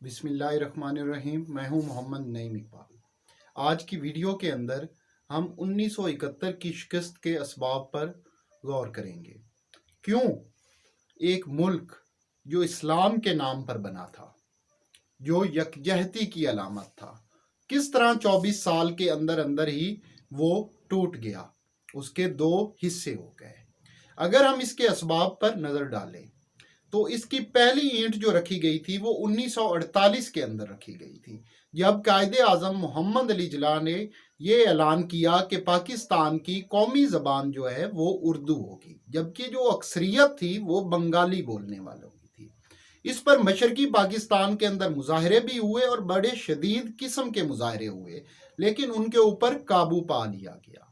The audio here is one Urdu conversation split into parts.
بسم اللہ الرحمن الرحیم۔ میں ہوں محمد نعیم اقبال۔ آج کی ویڈیو کے اندر ہم 1971 کی شکست کے اسباب پر غور کریں گے۔ کیوں ایک ملک جو اسلام کے نام پر بنا تھا، جو یکجہتی کی علامت تھا، کس طرح 24 سال کے اندر اندر ہی وہ ٹوٹ گیا، اس کے دو حصے ہو گئے۔ اگر ہم اس کے اسباب پر نظر ڈالیں تو اس کی پہلی اینٹ جو رکھی گئی تھی وہ 1948 کے اندر رکھی گئی تھی، جب قائد اعظم محمد علی جناح نے یہ اعلان کیا کہ پاکستان کی قومی زبان جو ہے وہ اردو ہوگی، جبکہ جو اکثریت تھی وہ بنگالی بولنے والوں کی تھی۔ اس پر مشرقی پاکستان کے اندر مظاہرے بھی ہوئے اور بڑے شدید قسم کے مظاہرے ہوئے، لیکن ان کے اوپر قابو پا لیا گیا۔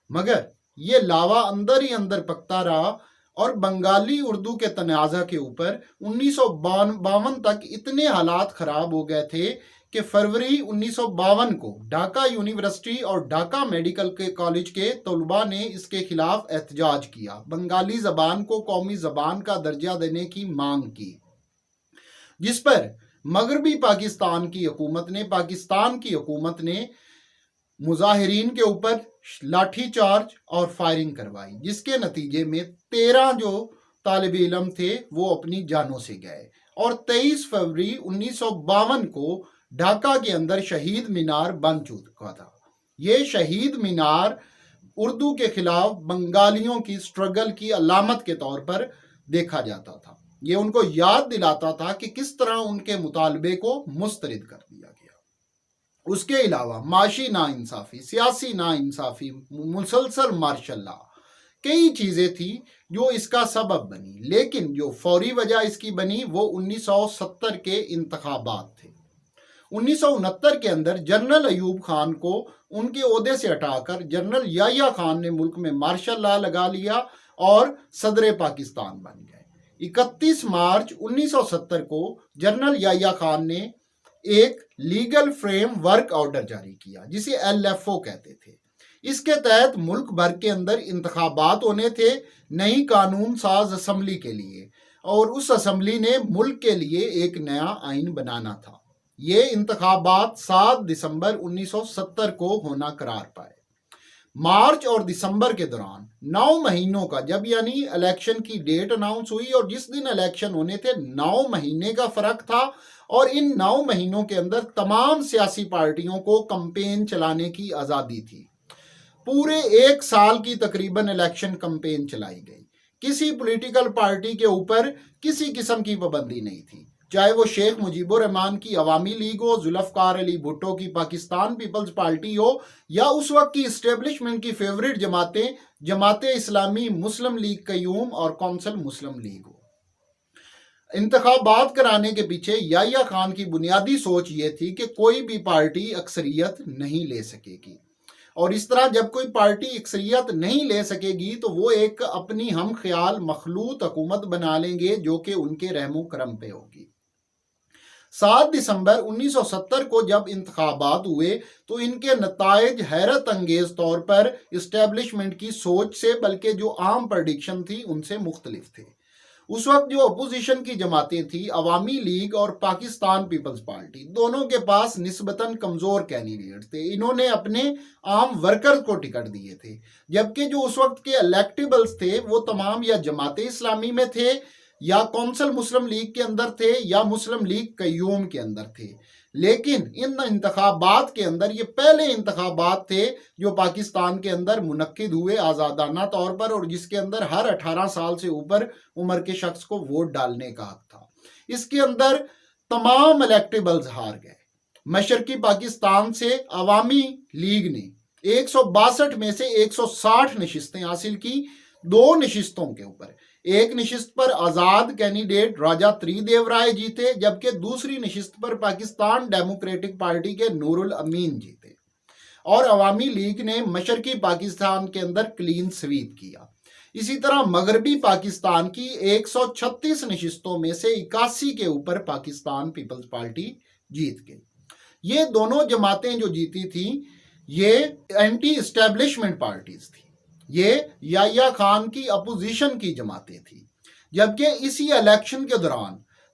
مگر یہ لاوا اندر ہی اندر پکتا رہا اور بنگالی اردو کے تنازع کے اوپر 1952 تک اتنے حالات خراب ہو گئے تھے کہ فروری 1952 کو ڈھاکہ یونیورسٹی اور ڈھاکہ میڈیکل کالج کے طلباء نے اس کے خلاف احتجاج کیا، بنگالی زبان کو قومی زبان کا درجہ دینے کی مانگ کی، جس پر مغربی پاکستان کی حکومت نے مظاہرین کے اوپر لاٹھی چارج اور فائرنگ کروائی، جس کے نتیجے میں 13 جو طالب علم تھے وہ اپنی جانوں سے گئے، اور 23 فروری 1952 کو ڈھاکہ کے اندر شہید مینار بن چکا تھا۔ یہ شہید مینار اردو کے خلاف بنگالیوں کی سٹرگل کی علامت کے طور پر دیکھا جاتا تھا۔ یہ ان کو یاد دلاتا تھا کہ کس طرح ان کے مطالبے کو مسترد کر دیا گیا۔ اس کے علاوہ معاشی ناانصافی، سیاسی ناانصافی، مسلسل مارشل لا، کئی چیزیں تھیں جو اس کا سبب بنی، لیکن جو فوری وجہ اس کی بنی وہ 1970 کے انتخابات تھے۔ 1969 کے اندر جنرل ایوب خان کو ان کے عہدے سے ہٹا کر جنرل یحییٰ خان نے ملک میں مارشل لا لگا لیا اور صدر پاکستان بن گئے۔ 31 مارچ 1970 کو جنرل یحییٰ خان نے ایک لیگل فریم ورک آرڈر جاری کیا، جسے LFO کہتے تھے۔ اس کے تحت ملک بھر کے اندر انتخابات ہونے تھے نئی قانون ساز اسمبلی کے لیے، اور اس اسمبلی نے ملک کے لیے ایک نیا آئین بنانا تھا۔ یہ انتخابات 7 دسمبر 1970 کو ہونا قرار پائے۔ مارچ اور دسمبر کے دوران 9 مہینوں کا، جب یعنی الیکشن کی ڈیٹ اناؤنس ہوئی اور جس دن الیکشن ہونے تھے 9 مہینے کا فرق تھا، اور ان 9 مہینوں کے اندر تمام سیاسی پارٹیوں کو کمپین چلانے کی آزادی تھی۔ پورے 1 سال کی تقریباً الیکشن کمپین چلائی گئی۔ کسی پولیٹیکل پارٹی کے اوپر کسی قسم کی پابندی نہیں تھی، چاہے وہ شیخ مجیب الرحمان کی عوامی لیگ ہو، ذوالفقار علی بھٹو کی پاکستان پیپلز پارٹی ہو، یا اس وقت کی اسٹیبلشمنٹ کی فیورٹ جماعتیں جماعت اسلامی، مسلم لیگ قیوم اور کونسل مسلم لیگ ہو۔ انتخابات کرانے کے پیچھے یحییٰ خان کی بنیادی سوچ یہ تھی کہ کوئی بھی پارٹی اکثریت نہیں لے سکے گی، اور اس طرح جب کوئی پارٹی اکثریت نہیں لے سکے گی تو وہ ایک اپنی ہم خیال مخلوط حکومت بنا لیں گے جو کہ ان کے رحم و کرم پہ ہوگی۔ 7 دسمبر 1970 کو جب انتخابات ہوئے تو ان کے نتائج حیرت انگیز طور پر اسٹیبلشمنٹ کی سوچ سے، بلکہ جو عام پریڈکشن تھی ان سے مختلف تھے۔ اس وقت جو اپوزیشن کی جماعتیں تھیں، عوامی لیگ اور پاکستان پیپلز پارٹی، دونوں کے پاس نسبتاً کمزور کینڈیڈیٹ تھے۔ انہوں نے اپنے عام ورکر کو ٹکٹ دیے تھے، جبکہ جو اس وقت کے الیکٹیبلز تھے وہ تمام یا جماعت اسلامی میں تھے، یا کونسل مسلم لیگ کے اندر تھے، یا مسلم لیگ قیوم کے اندر تھے۔ لیکن ان انتخابات کے اندر یہ پہلے انتخابات تھے جو پاکستان کے اندر منعقد ہوئے آزادانہ طور پر، اور جس کے اندر ہر 18 سال سے اوپر عمر کے شخص کو ووٹ ڈالنے کا حق تھا۔ اس کے اندر تمام الیکٹیبلز ہار گئے۔ مشرقی پاکستان سے عوامی لیگ نے 162 میں سے 160 نشستیں حاصل کی، 2 نشستوں کے اوپر۔ ایک نشست پر آزاد کینڈیڈیٹ راجہ تری دیو رائے جیتے، جبکہ دوسری نشست پر پاکستان ڈیموکریٹک پارٹی کے نور الامین جیتے، اور عوامی لیگ نے مشرقی پاکستان کے اندر کلین سویپ کیا۔ اسی طرح مغربی پاکستان کی 136 نشستوں میں سے 81 کے اوپر پاکستان پیپلز پارٹی جیت گئی۔ یہ دونوں جماعتیں جو جیتی تھیں یہ اینٹی اسٹیبلشمنٹ پارٹیز تھیں، یہ یحییٰ خان کی اپوزیشن کی جماعتیں تھیں۔ جبکہ اسی الیکشن کے دوران